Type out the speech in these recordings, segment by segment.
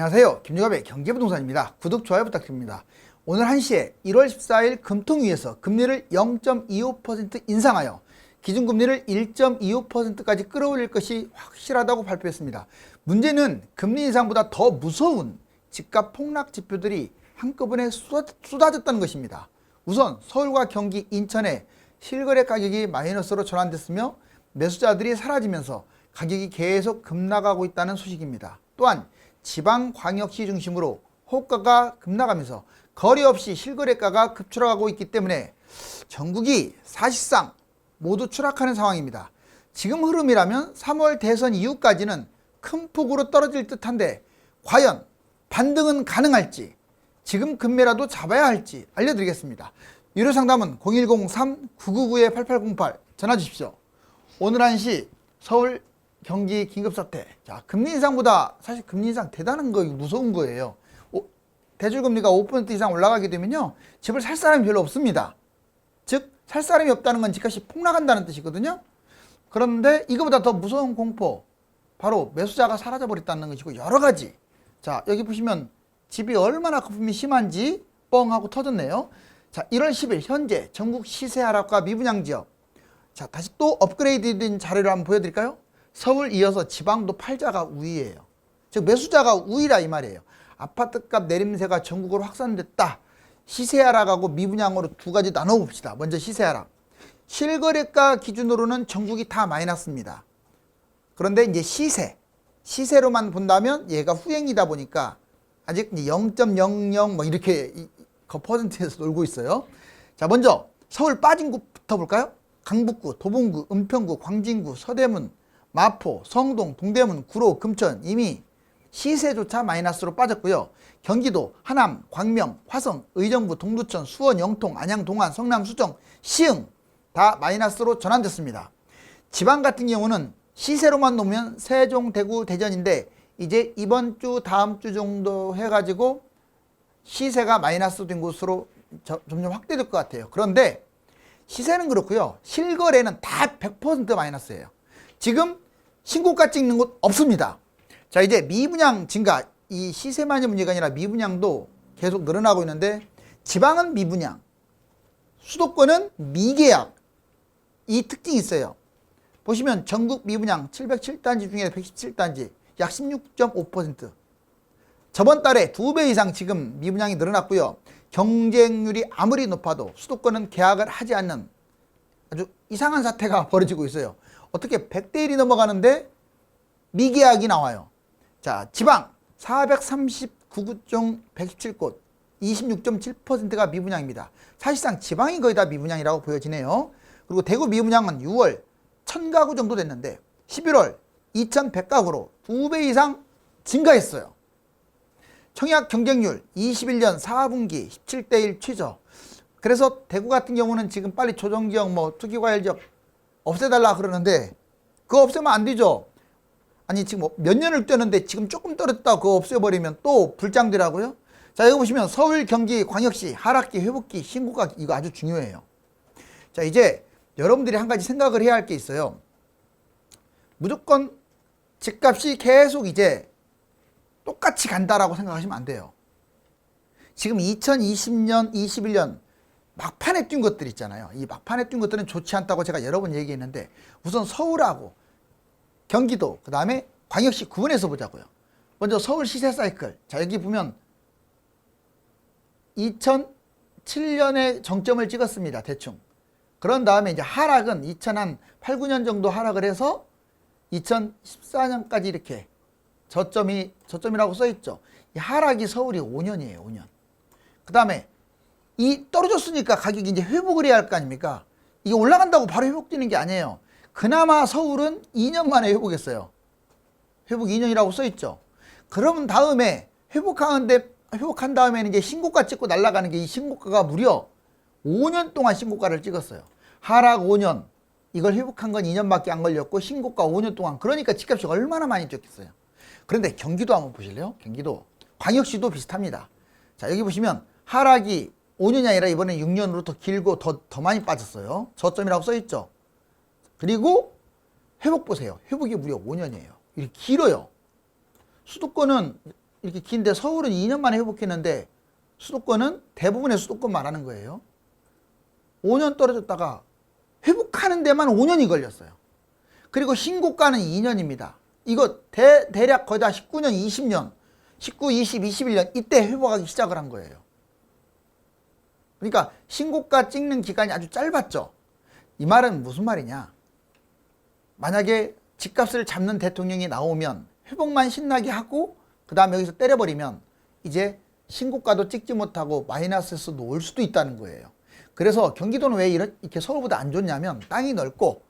안녕하세요. 김유갑의 경제부동산입니다. 구독, 좋아요 부탁드립니다. 오늘 1시에 1월 14일 금통위에서 금리를 0.25% 인상하여 기준금리를 1.25%까지 끌어올릴 것이 확실하다고 발표했습니다. 문제는 금리 인상보다 더 무서운 집값 폭락 지표들이 한꺼번에 쏟아졌다는 것입니다. 우선 서울과 경기, 인천에 실거래 가격이 마이너스로 전환됐으며 매수자들이 사라지면서 가격이 계속 급락하고 있다는 소식입니다. 또한 지방광역시 중심으로 호가가 급락하면서 거리 없이 실거래가가 급추락하고 있기 때문에 전국이 사실상 모두 추락하는 상황입니다. 지금 흐름이라면 3월 대선 이후까지는 큰 폭으로 떨어질 듯한데 과연 반등은 가능할지, 지금 금매라도 잡아야 할지 알려드리겠습니다. 유료 상담은 010-3999-8808 전화 주십시오. 오늘 1시 서울 경기 긴급사태. 자, 금리 인상보다 사실 금리 인상 대단한 거 무서운 거예요. 대출금리가 5% 이상 올라가게 되면요, 집을 살 사람이 별로 없습니다. 즉, 살 사람이 없다는 건 집값이 폭락한다는 뜻이거든요. 그런데 이거보다 더 무서운 공포, 바로 매수자가 사라져 버렸다는 것이고, 여러 가지. 자, 여기 보시면 집이 얼마나 거품이 심한지 뻥 하고 터졌네요. 자, 1월 10일 현재 전국 시세 하락과 미분양 지역. 자, 다시 또 업그레이드 된 자료를 한번 보여드릴까요? 서울 이어서 지방도 팔자가 우위예요. 즉 매수자가 우위라 이 말이에요. 아파트값 내림세가 전국으로 확산됐다. 시세 하락하고 미분양으로 두 가지 나눠봅시다. 먼저 시세 하락. 실거래가 기준으로는 전국이 다 마이너스입니다. 그런데 이제 시세로만 본다면 얘가 후행이다 보니까 아직 0.00 뭐 이렇게 그 퍼센트에서 놀고 있어요. 자, 먼저 서울 빠진 곳부터 볼까요? 강북구, 도봉구, 은평구, 광진구, 서대문, 마포, 성동, 동대문, 구로, 금천 이미 시세조차 마이너스로 빠졌고요. 경기도 하남, 광명, 화성, 의정부, 동두천, 수원, 영통, 안양, 동안, 성남, 수정, 시흥 다 마이너스로 전환됐습니다. 지방 같은 경우는 시세로만 놓으면 세종, 대구, 대전인데 이제 이번 주, 다음 주 정도 해가지고 시세가 마이너스 된 곳으로 점점 확대될 것 같아요. 그런데 시세는 그렇고요. 실거래는 다 100% 마이너스예요. 지금 신고가 찍는 곳 없습니다. 자, 이제 미분양 증가, 이 시세만이 문제가 아니라 미분양도 계속 늘어나고 있는데 지방은 미분양, 수도권은 미계약, 이 특징이 있어요. 보시면 전국 미분양 707단지 중에 117단지 약 16.5%. 저번 달에 2배 이상 지금 미분양이 늘어났고요. 경쟁률이 아무리 높아도 수도권은 계약을 하지 않는 아주 이상한 사태가 벌어지고 있어요. 어떻게 100대 1이 넘어가는데 미계약이 나와요. 자, 지방 439구 중 117곳 26.7%가 미분양입니다. 사실상 지방이 거의 다 미분양이라고 보여지네요. 그리고 대구 미분양은 6월 1000가구 정도 됐는데 11월 2100가구로 2배 이상 증가했어요. 청약 경쟁률 21년 4분기 17대 1 최저. 그래서 대구 같은 경우는 지금 빨리 조정지역, 뭐 투기과열지역 없애달라 그러는데 그거 없애면 안 되죠. 아니 지금 몇 년을 뛰었는데 지금 조금 떨어졌다 그거 없애버리면 또 불장되라고요. 자, 여기 보시면 서울, 경기, 광역시 하락기, 회복기, 신고가 이거 아주 중요해요. 자, 이제 여러분들이 한 가지 생각을 해야 할 게 있어요. 무조건 집값이 계속 이제 똑같이 간다라고 생각하시면 안 돼요. 지금 2020년, 21년 막판에 뛴 것들 있잖아요. 이 막판에 뛴 것들은 좋지 않다고 제가 여러 번 얘기했는데 우선 서울하고 경기도, 그 다음에 광역시 구분해서 보자고요. 먼저 서울 시세 사이클. 자, 여기 보면 2007년에 정점을 찍었습니다. 대충. 그런 다음에 이제 하락은 2008, 9년 정도 하락을 해서 2014년까지 이렇게 저점이라고 써있죠. 이 하락이 서울이 5년이에요. 5년. 그 다음에 이 떨어졌으니까 가격이 이제 회복을 해야 할 거 아닙니까? 이게 올라간다고 바로 회복되는 게 아니에요. 그나마 서울은 2년 만에 회복했어요. 회복 2년이라고 써있죠. 그러면 다음에 회복한 다음에는 이제 신고가 찍고 날아가는 게 이 신고가가 무려 5년 동안 신고가를 찍었어요. 하락 5년. 이걸 회복한 건 2년밖에 안 걸렸고 신고가 5년 동안. 그러니까 집값이 얼마나 많이 뛰었겠어요. 그런데 경기도 한번 보실래요? 경기도. 광역시도 비슷합니다. 자, 여기 보시면 하락이 5년이 아니라 이번에 6년으로 더 길고 더 많이 빠졌어요. 저점이라고 써있죠. 그리고 회복 보세요. 회복이 무려 5년이에요. 이렇게 길어요. 수도권은 이렇게 긴데 서울은 2년 만에 회복했는데 수도권은 대부분의 수도권 말하는 거예요. 5년 떨어졌다가 회복하는 데만 5년이 걸렸어요. 그리고 신고가는 2년입니다. 이거 대략 거의 다 19년, 20년, 19, 20, 21년 이때 회복하기 시작을 한 거예요. 그러니까 신고가 찍는 기간이 아주 짧았죠. 이 말은 무슨 말이냐. 만약에 집값을 잡는 대통령이 나오면 회복만 신나게 하고 그 다음에 여기서 때려버리면 이제 신고가도 찍지 못하고 마이너스에서 올 수도 있다는 거예요. 그래서 경기도는 왜 이렇게 서울보다 안 좋냐면 땅이 넓고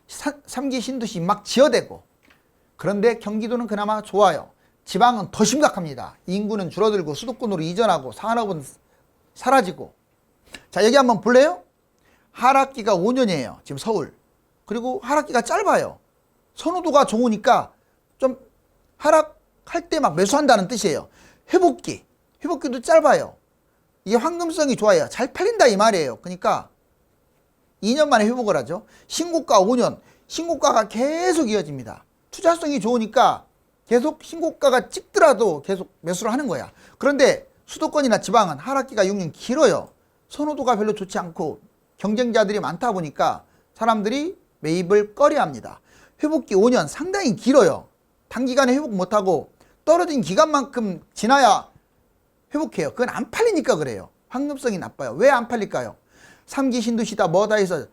3기 신도시 막 지어대고, 그런데 경기도는 그나마 좋아요. 지방은 더 심각합니다. 인구는 줄어들고 수도권으로 이전하고 산업은 사라지고. 자, 여기 한번 볼래요? 하락기가 5년이에요. 지금 서울. 그리고 하락기가 짧아요. 선호도가 좋으니까 좀 하락할 때 막 매수한다는 뜻이에요. 회복기도 짧아요. 이게 황금성이 좋아요. 잘 팔린다 이 말이에요. 그러니까 2년 만에 회복을 하죠. 신고가 5년, 신고가가 계속 이어집니다. 투자성이 좋으니까 계속 신고가가 찍더라도 계속 매수를 하는 거야. 그런데 수도권이나 지방은 하락기가 6년 길어요. 선호도가 별로 좋지 않고 경쟁자들이 많다 보니까 사람들이 매입을 꺼려합니다. 회복기 5년 상당히 길어요. 단기간에 회복 못하고 떨어진 기간만큼 지나야 회복해요. 그건 안 팔리니까 그래요. 황금성이 나빠요. 왜 안 팔릴까요? 3기 신도시다 뭐다 해서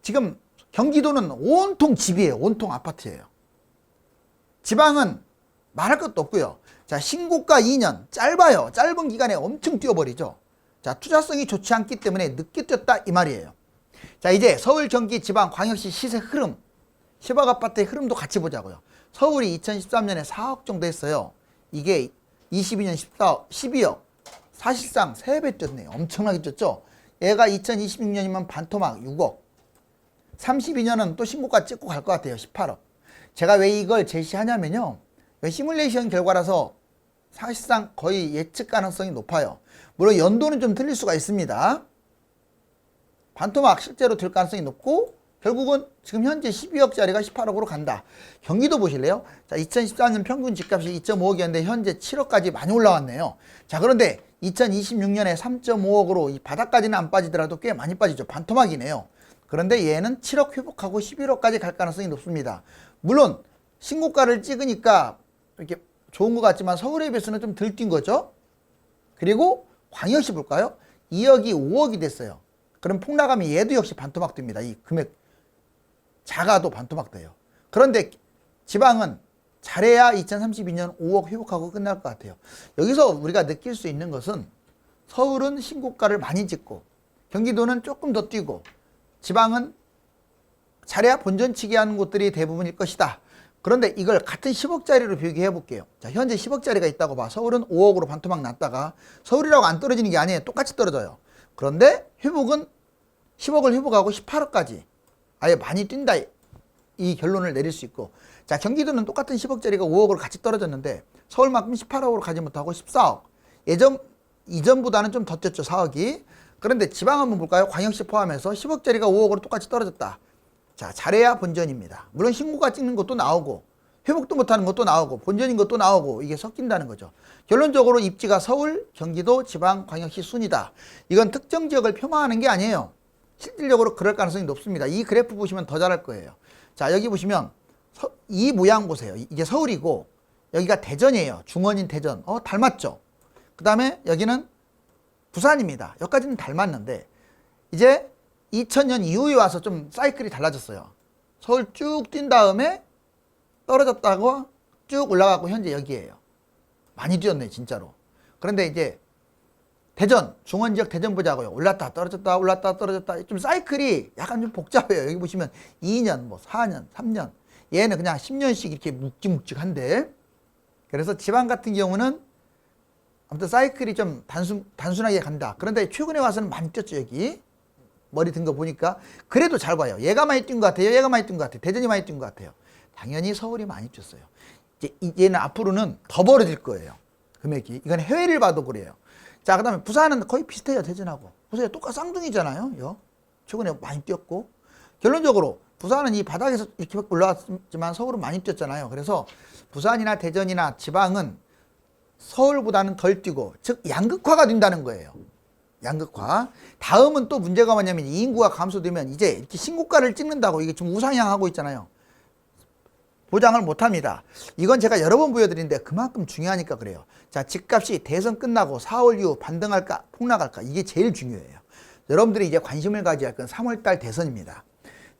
지금 경기도는 온통 집이에요. 온통 아파트예요. 지방은 말할 것도 없고요. 자, 신고가 2년 짧아요. 짧은 기간에 엄청 뛰어버리죠. 자, 투자성이 좋지 않기 때문에 늦게 뛰었다 이 말이에요. 자, 이제 서울, 경기, 지방, 광역시 시세 흐름, 10억 아파트의 흐름도 같이 보자고요. 서울이 2013년에 4억 정도 했어요. 이게 22년 12억. 사실상 3배 뛰었네요. 엄청나게 뛰었죠. 얘가 2026년이면 반토막 6억. 32년은 또 신고가 찍고 갈 것 같아요. 18억. 제가 왜 이걸 제시하냐면요. 시뮬레이션 결과라서 사실상 거의 예측 가능성이 높아요. 물론 연도는 좀 틀릴 수가 있습니다. 반토막 실제로 될 가능성이 높고 결국은 지금 현재 12억짜리가 18억으로 간다. 경기도 보실래요? 자, 2014년 평균 집값이 2.5억이었는데 현재 7억까지 많이 올라왔네요. 자, 그런데 2026년에 3.5억으로 이 바닥까지는 안 빠지더라도 꽤 많이 빠지죠. 반토막이네요. 그런데 얘는 7억 회복하고 11억까지 갈 가능성이 높습니다. 물론 신고가를 찍으니까 이렇게 좋은 것 같지만 서울에 비해서는 좀 덜 뛴 거죠. 그리고 광역시 볼까요? 2억이 5억이 됐어요. 그럼 폭락하면 얘도 역시 반토막 됩니다. 이 금액 작아도 반토막 돼요. 그런데 지방은 잘해야 2032년 5억 회복하고 끝날 것 같아요. 여기서 우리가 느낄 수 있는 것은 서울은 신고가를 많이 찍고 경기도는 조금 더 뛰고 지방은 잘해야 본전치기 하는 곳들이 대부분일 것이다. 그런데 이걸 같은 10억짜리로 비교해 볼게요. 자, 현재 10억짜리가 있다고 봐. 서울은 5억으로 반토막 났다가 서울이라고 안 떨어지는 게 아니에요. 똑같이 떨어져요. 그런데 회복은 10억을 회복하고 18억까지 아예 많이 뛴다 이 결론을 내릴 수 있고, 자, 경기도는 똑같은 10억짜리가 5억으로 같이 떨어졌는데 서울만큼 18억으로 가지 못하고 14억. 이전보다는 좀 더 뛰었죠. 4억이. 그런데 지방 한번 볼까요? 광역시 포함해서 10억짜리가 5억으로 똑같이 떨어졌다. 자, 잘해야 본전입니다. 물론 신고가 찍는 것도 나오고 회복도 못하는 것도 나오고 본전인 것도 나오고 이게 섞인다는 거죠. 결론적으로 입지가 서울, 경기도, 지방, 광역시 순이다. 이건 특정 지역을 폄하하는 게 아니에요. 실질적으로 그럴 가능성이 높습니다. 이 그래프 보시면 더 잘할 거예요. 자, 여기 보시면 이 모양 보세요. 이게 서울이고 여기가 대전이에요. 중원인 대전. 닮았죠? 그 다음에 여기는 부산입니다. 여기까지는 닮았는데 이제 2000년 이후에 와서 좀 사이클이 달라졌어요. 서울 쭉 뛴 다음에 떨어졌다고 쭉 올라가고 현재 여기에요. 많이 뛰었네 진짜로. 그런데 이제 대전, 중원지역 대전 보자고요. 올랐다 떨어졌다 올랐다 떨어졌다. 좀 사이클이 약간 좀 복잡해요. 여기 보시면 2년, 뭐 4년, 3년. 얘는 그냥 10년씩 이렇게 묵직묵직한데, 그래서 지방 같은 경우는 아무튼 사이클이 좀 단순하게 간다. 그런데 최근에 와서는 많이 뛰었죠. 여기 머리 든 거 보니까. 그래도 잘 봐요. 얘가 많이 뛴 것 같아요. 얘가 많이 뛴 것 같아요. 대전이 많이 뛴 것 같아요. 당연히 서울이 많이 뛰었어요. 이제 얘는 앞으로는 더 벌어질 거예요. 금액이. 이건 해외를 봐도 그래요. 자, 그 다음에 부산은 거의 비슷해요. 대전하고. 부산이 똑같이 쌍둥이잖아요. 최근에 많이 뛰었고. 결론적으로 부산은 이 바닥에서 이렇게 올라왔지만 서울은 많이 뛰었잖아요. 그래서 부산이나 대전이나 지방은 서울보다는 덜 뛰고, 즉 양극화가 된다는 거예요. 양극화. 다음은 또 문제가 뭐냐면 이 인구가 감소되면 이제 이렇게 신고가를 찍는다고 이게 좀 우상향하고 있잖아요. 보장을 못합니다. 이건 제가 여러 번 보여드리는데 그만큼 중요하니까 그래요. 자, 집값이 대선 끝나고 4월 이후 반등할까 폭락할까 이게 제일 중요해요. 여러분들이 이제 관심을 가져야 할 건 3월달 대선입니다.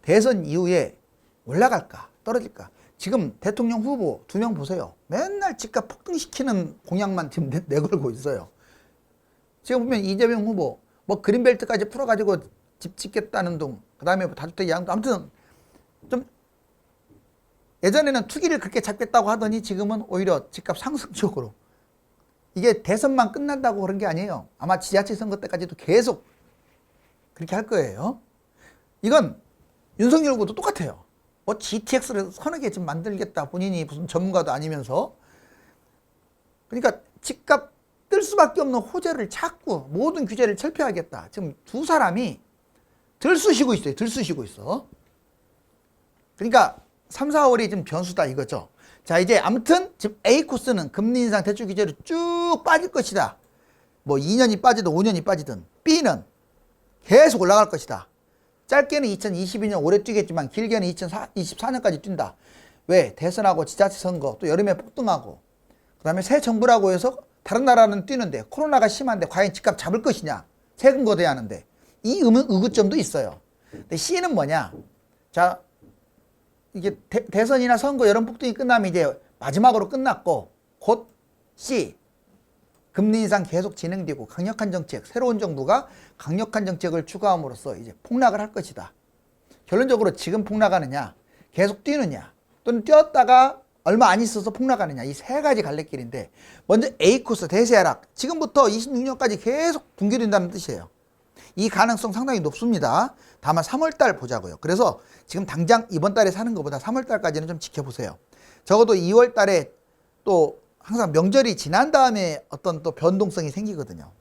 대선 이후에 올라갈까 떨어질까. 지금 대통령 후보 2명 보세요. 맨날 집값 폭등시키는 공약만 지금 내걸고 있어요. 지금 보면 이재명 후보 뭐 그린벨트까지 풀어가지고 집 짓겠다는 둥, 그 다음에 뭐 다주택 양도, 아무튼 좀 예전에는 투기를 그렇게 잡겠다고 하더니 지금은 오히려 집값 상승 쪽으로. 이게 대선만 끝난다고 그런 게 아니에요. 아마 지자체 선거 때까지도 계속 그렇게 할 거예요. 이건 윤석열 후보도 똑같아요. 뭐 GTX를 서너 개 좀 만들겠다. 본인이 무슨 전문가도 아니면서. 그러니까 집값 뜰 수밖에 없는 호재를 찾고 모든 규제를 철폐하겠다. 지금 두 사람이 들쑤시고 있어요. 들쑤시고 있어. 그러니까 3, 4월이 좀 변수다 이거죠. 자, 이제 아무튼 지금 A 코스는 금리 인상 대출 규제로 쭉 빠질 것이다. 뭐 2년이 빠지든 5년이 빠지든. B는 계속 올라갈 것이다. 짧게는 2022년 오래 뛰겠지만 길게는 2024년까지 뛴다. 왜? 대선하고 지자체 선거 또 여름에 폭등하고 그 다음에 새 정부라고 해서 다른 나라는 뛰는데 코로나가 심한데 과연 집값 잡을 것이냐. 세금 걷어야 하는데 이 의구점도 있어요. 근데 C는 뭐냐. 자, 이게 대선이나 선거 여름 폭등이 끝나면 이제 마지막으로 끝났고 곧 C 금리 인상 계속 진행되고 강력한 정책, 새로운 정부가 강력한 정책을 추구함으로써 이제 폭락을 할 것이다. 결론적으로 지금 폭락하느냐, 계속 뛰느냐, 또는 뛰었다가 얼마 안 있어서 폭락하느냐, 이 세 가지 갈래길인데, 먼저 A 코스 대세 하락, 지금부터 26년까지 계속 붕괴된다는 뜻이에요. 이 가능성 상당히 높습니다. 다만 3월달 보자고요. 그래서 지금 당장 이번 달에 사는 것보다 3월달까지는 좀 지켜보세요. 적어도 2월달에 또 항상 명절이 지난 다음에 어떤 또 변동성이 생기거든요.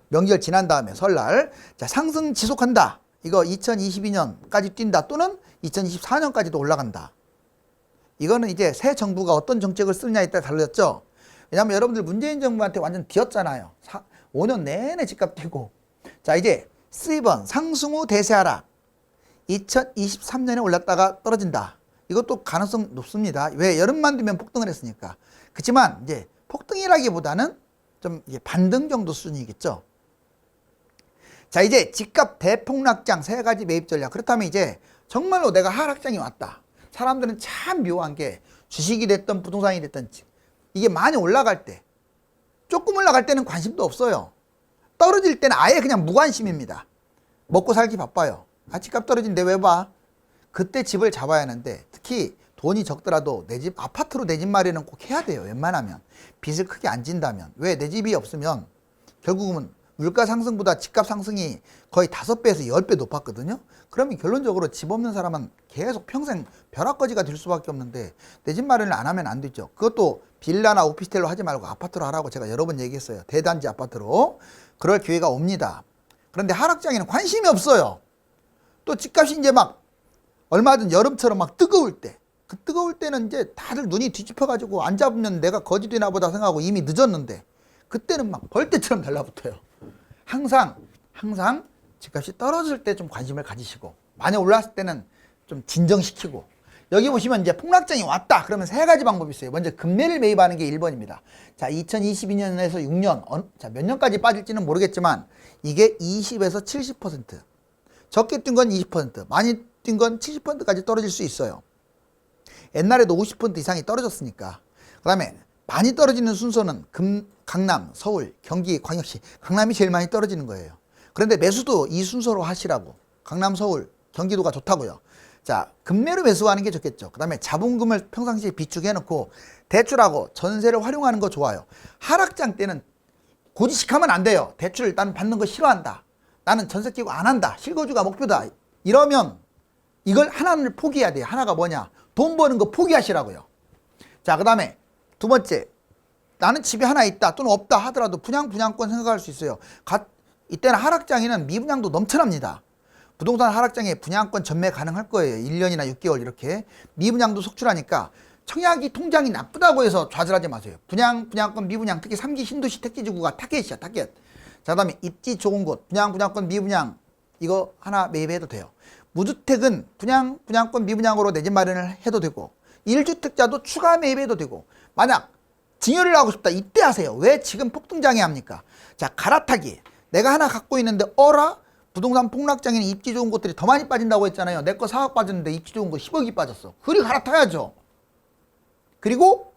명절 지난 다음에 설날. 자, 상승 지속한다. 이거 2022년까지 뛴다. 또는 2024년까지도 올라간다. 이거는 이제 새 정부가 어떤 정책을 쓰느냐에 따라 달라졌죠. 왜냐하면 여러분들 문재인 정부한테 완전 뒤었잖아요. 5년 내내 집값 뛰고. 자, 이제 C번 상승 후 대세 하락. 2023년에 올랐다가 떨어진다. 이것도 가능성 높습니다. 왜? 여름만 되면 폭등을 했으니까. 그렇지만 이제 폭등이라기보다는 좀 이제 반등 정도 수준이겠죠. 자, 이제 집값 대폭락장 세 가지 매입 전략. 그렇다면 이제 정말로 내가 하락장이 왔다. 사람들은 참 묘한 게 주식이 됐든 부동산이 됐든 이게 많이 올라갈 때, 조금 올라갈 때는 관심도 없어요. 떨어질 때는 아예 그냥 무관심입니다. 먹고 살기 바빠요. 아, 집값 떨어진데 왜 봐? 그때 집을 잡아야 하는데, 특히 돈이 적더라도 내 집, 아파트로 내 집 마련은 꼭 해야 돼요. 웬만하면. 빚을 크게 안 진다면. 왜? 내 집이 없으면 결국은 물가 상승보다 집값 상승이 거의 5배에서 10배 높았거든요. 그러면 결론적으로 집 없는 사람은 계속 평생 벼락거지가 될 수밖에 없는데 내 집 마련을 안 하면 안 되죠. 그것도 빌라나 오피스텔로 하지 말고 아파트로 하라고 제가 여러 번 얘기했어요. 대단지 아파트로. 그럴 기회가 옵니다. 그런데 하락장에는 관심이 없어요. 또 집값이 이제 막 얼마든 여름처럼 막 뜨거울 때, 그 뜨거울 때는 이제 다들 눈이 뒤집혀가지고 안 잡으면 내가 거지 되나 보다 생각하고 이미 늦었는데 그때는 막 벌떼처럼 달라붙어요. 항상 집값이 떨어질 때 좀 관심을 가지시고 많이 올랐을 때는 좀 진정시키고. 여기 보시면 이제 폭락장이 왔다. 그러면 세 가지 방법이 있어요. 먼저 금매를 매입하는 게 1번입니다. 자, 2022년에서 6년, 자, 몇 년까지 빠질지는 모르겠지만 이게 20에서 70%. 적게 뛴 건 20%, 많이 뛴 건 70%까지 떨어질 수 있어요. 옛날에도 50% 이상이 떨어졌으니까. 그 다음에 많이 떨어지는 순서는 강남, 서울, 경기, 광역시. 강남이 제일 많이 떨어지는 거예요. 그런데 매수도 이 순서로 하시라고. 강남, 서울, 경기도가 좋다고요. 자, 금매로 매수하는 게 좋겠죠. 그 다음에 자본금을 평상시에 비축해 놓고 대출하고 전세를 활용하는 거 좋아요. 하락장 때는 고지식하면 안 돼요. 대출 나는 받는 거 싫어한다. 나는 전세 끼고 안 한다. 실거주가 목표다. 이러면 이걸 하나를 포기해야 돼요. 하나가 뭐냐? 돈 버는 거 포기하시라고요. 자, 그 다음에 두 번째, 나는 집에 하나 있다 또는 없다 하더라도 분양권 생각할 수 있어요. 이때는 하락장에는 미분양도 넘쳐납니다. 부동산 하락장에 분양권 전매 가능할 거예요. 1년이나 6개월 이렇게. 미분양도 속출하니까 청약이 통장이 나쁘다고 해서 좌절하지 마세요. 분양권, 미분양, 특히 3기 신도시 택지지구가 타겟이야, 타겟. 자, 그다음에 입지 좋은 곳, 분양권, 미분양 이거 하나 매입해도 돼요. 무주택은 분양권, 미분양으로 내 집 마련을 해도 되고 1주택자도 추가 매입해도 되고 만약 증여를 하고 싶다 이때 하세요. 왜 지금 폭등장애 합니까? 자, 갈아타기. 내가 하나 갖고 있는데 부동산 폭락장에는 입지 좋은 곳들이 더 많이 빠진다고 했잖아요. 내 거 4억 빠졌는데 입지 좋은 거 10억이 빠졌어. 그리 갈아타야죠. 그리고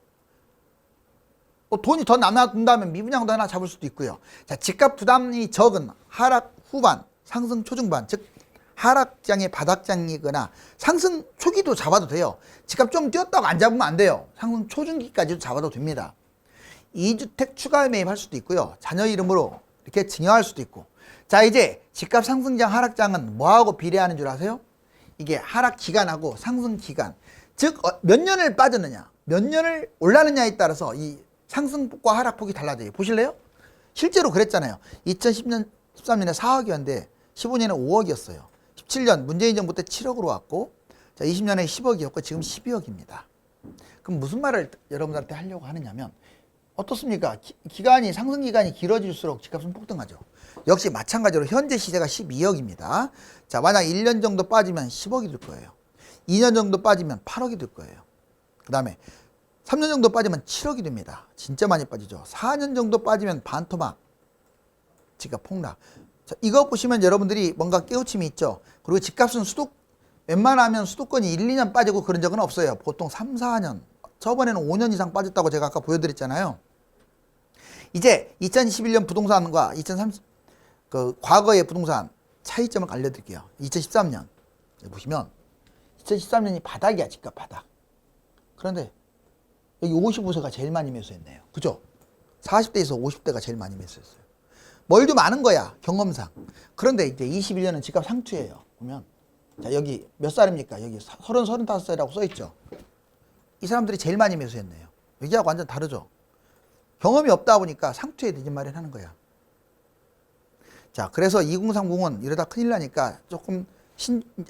돈이 더 남아둔다면 미분양도 하나 잡을 수도 있고요. 자, 집값 부담이 적은 하락 후반, 상승 초중반, 즉 하락장의 바닥장이거나 상승 초기도 잡아도 돼요. 집값 좀 뛰었다고 안 잡으면 안 돼요. 상승 초중기까지도 잡아도 됩니다. 2주택 추가 매입할 수도 있고요. 자녀 이름으로 이렇게 증여할 수도 있고. 자, 이제 집값 상승장 하락장은 뭐하고 비례하는 줄 아세요? 이게 하락 기간하고 상승 기간, 즉 몇 년을 빠졌느냐 몇 년을 올랐느냐에 따라서 이 상승폭과 하락폭이 달라져요. 보실래요? 실제로 그랬잖아요. 2013년에 4억이었는데 15년에 5억이었어요. 17년 문재인 정부 때 7억으로 왔고, 자, 20년에 10억이었고 지금 12억입니다. 그럼 무슨 말을 여러분들한테 하려고 하느냐면 어떻습니까? 기간이 상승 기간이 길어질수록 집값은 폭등하죠. 역시 마찬가지로 현재 시세가 12억입니다. 자, 만약 1년 정도 빠지면 10억이 될 거예요. 2년 정도 빠지면 8억이 될 거예요. 그 다음에 3년 정도 빠지면 7억이 됩니다. 진짜 많이 빠지죠. 4년 정도 빠지면 반토막, 집값 폭락. 자, 이거 보시면 여러분들이 뭔가 깨우침이 있죠. 그리고 집값은 웬만하면 수도권이 1, 2년 빠지고 그런 적은 없어요. 보통 3, 4년. 저번에는 5년 이상 빠졌다고 제가 아까 보여드렸잖아요. 이제 2021년 부동산과 2030, 과거의 부동산 차이점을 알려드릴게요. 2013년. 보시면 2013년이 바닥이야, 집값 바닥. 그런데 여기 55세가 제일 많이 매수했네요. 그죠? 40대에서 50대가 제일 많이 매수했어요. 멀도 많은 거야, 경험상. 그런데 이제 21년은 집값 상투예요. 보면. 자, 여기 몇 살입니까? 여기 30, 35살이라고 써있죠. 이 사람들이 제일 많이 매수했네요. 여기하고 완전 다르죠. 경험이 없다 보니까 상투에 내 집 마련하는 거야. 자, 그래서 2030은 이러다 큰일 나니까 조금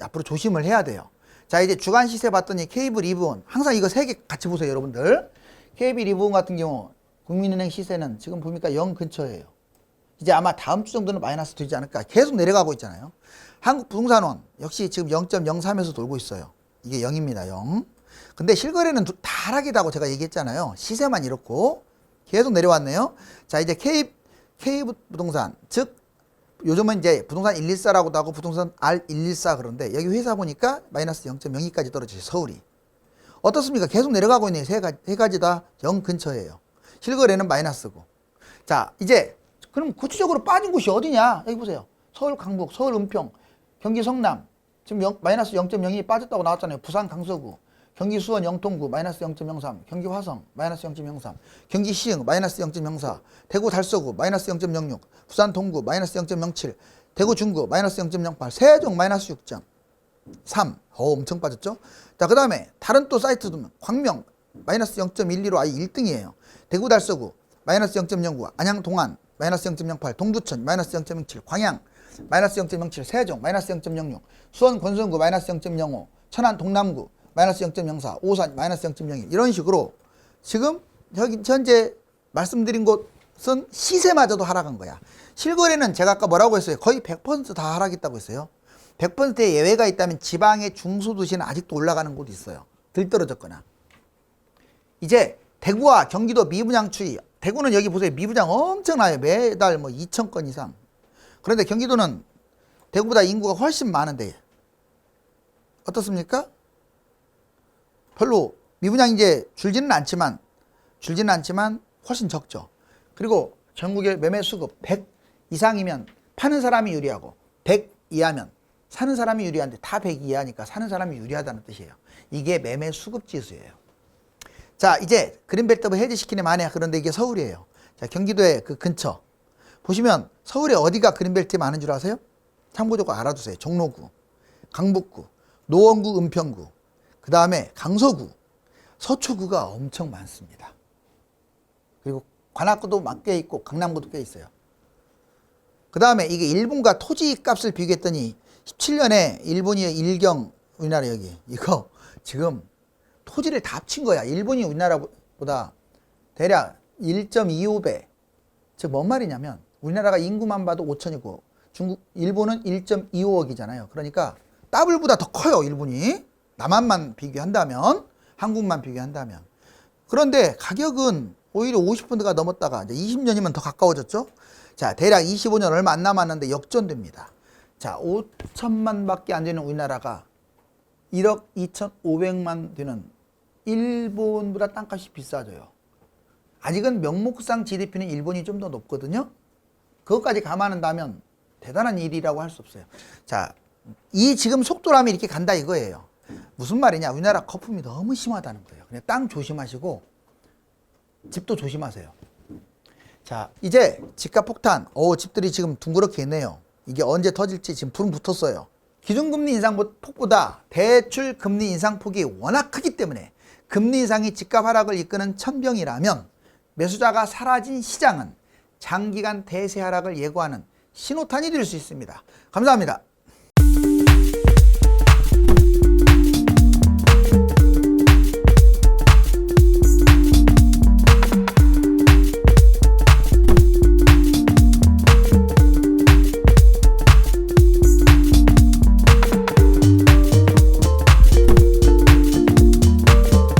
앞으로 조심을 해야 돼요. 자, 이제 주간 시세 봤더니 KB 리브온, 항상 이거 3개 같이 보세요, 여러분들. KB 리브온 같은 경우 국민은행 시세는 지금 보니까 0 근처예요. 이제 아마 다음 주 정도는 마이너스 되지 않을까. 계속 내려가고 있잖아요. 한국부동산원 역시 지금 0.03에서 돌고 있어요. 이게 0입니다. 0. 근데 실거래는 다 하락이라고 제가 얘기했잖아요. 시세만 이렇고 계속 내려왔네요. 자, 이제 K부동산, 즉 요즘은 이제 부동산 114라고도 하고 부동산 R114 그런데 여기 회사 보니까 마이너스 0.02까지 떨어져요. 서울이. 어떻습니까? 계속 내려가고 있네요. 세 가지 다 0 근처예요. 실거래는 마이너스고. 자, 이제 그럼 구체적으로 빠진 곳이 어디냐? 여기 보세요. 서울 강북, 서울 은평, 경기 성남 지금 마이너스 0.02 빠졌다고 나왔잖아요. 부산 강서구, 경기 수원 영통구 마이너스 0.03, 경기 화성 마이너스 0.03, 경기 시흥 마이너스 0.04, 대구 달서구 마이너스 0.06, 부산 동구 마이너스 0.07, 대구 중구 마이너스 0.08, 세종 마이너스 6.3. 엄청 빠졌죠? 자, 그 다음에 다른 또 사이트도 광명 마이너스 0.12로 아예 1등이에요. 대구 달서구 마이너스 0.09, 안양 동안 마이너스 0.08, 동두천 마이너스 0.07, 광양 마이너스 0.07, 세종 마이너스 0.06, 수원 권선구 마이너스 0.05, 천안 동남구 마이너스 0.04, 오산 마이너스 0.01 이런 식으로 지금 여기 현재 말씀드린 곳은 시세마저도 하락한 거야. 실거래는 제가 아까 뭐라고 했어요? 거의 100% 다 하락했다고 했어요. 100%의 예외가 있다면 지방의 중소도시는 아직도 올라가는 곳이 있어요. 들떨어졌거나. 이제 대구와 경기도 미분양 추이. 대구는 여기 보세요. 미분양 엄청나요. 매달 뭐 2,000건 이상. 그런데 경기도는 대구보다 인구가 훨씬 많은데 어떻습니까? 별로 미분양이 이제 줄지는 않지만 훨씬 적죠. 그리고 전국의 매매 수급 100 이상이면 파는 사람이 유리하고 100 이하면 사는 사람이 유리한데 다 100 이하니까 사는 사람이 유리하다는 뜻이에요. 이게 매매 수급 지수예요. 자, 이제 그린벨트를 해제시키네 마네. 그런데 이게 서울이에요. 자, 경기도의 그 근처 보시면 서울에 어디가 그린벨트에 많은 줄 아세요? 참고적으로 알아두세요. 종로구, 강북구, 노원구, 은평구, 그 다음에 강서구, 서초구가 엄청 많습니다. 그리고 관악구도 꽤 있고 강남구도 꽤 있어요. 그 다음에 이게 일본과 토지 값을 비교했더니 17년에 일본이 일경 우리나라 여기 이거 지금 토지를 다 합친 거야. 일본이 우리나라보다 대략 1.25배. 즉 뭔 말이냐면 우리나라가 인구만 봐도 5천이고 일본은 1.25억이잖아요. 그러니까 더블보다 더 커요. 일본이. 남한만 비교한다면, 한국만 비교한다면. 그런데 가격은 오히려 50%가 넘었다가 이제 20년이면 더 가까워졌죠. 자, 대략 25년 얼마 안 남았는데 역전됩니다. 자, 5천만 밖에 안 되는 우리나라가 1억 2,500만 되는 일본보다 땅값이 비싸져요. 아직은 명목상 GDP는 일본이 좀 더 높거든요. 그것까지 감안한다면 대단한 일이라고 할 수 없어요. 자, 이 지금 속도라면 이렇게 간다 이거예요. 무슨 말이냐? 우리나라 거품이 너무 심하다는 거예요. 그냥 땅 조심하시고 집도 조심하세요. 자, 이제 집값 폭탄. 집들이 지금 둥그렇게 있네요. 이게 언제 터질지 지금 불은 붙었어요. 기준금리 인상 폭보다 대출 금리 인상 폭이 워낙 크기 때문에 금리 인상이 집값 하락을 이끄는 천병이라면 매수자가 사라진 시장은 장기간 대세 하락을 예고하는 신호탄이 될 수 있습니다. 감사합니다.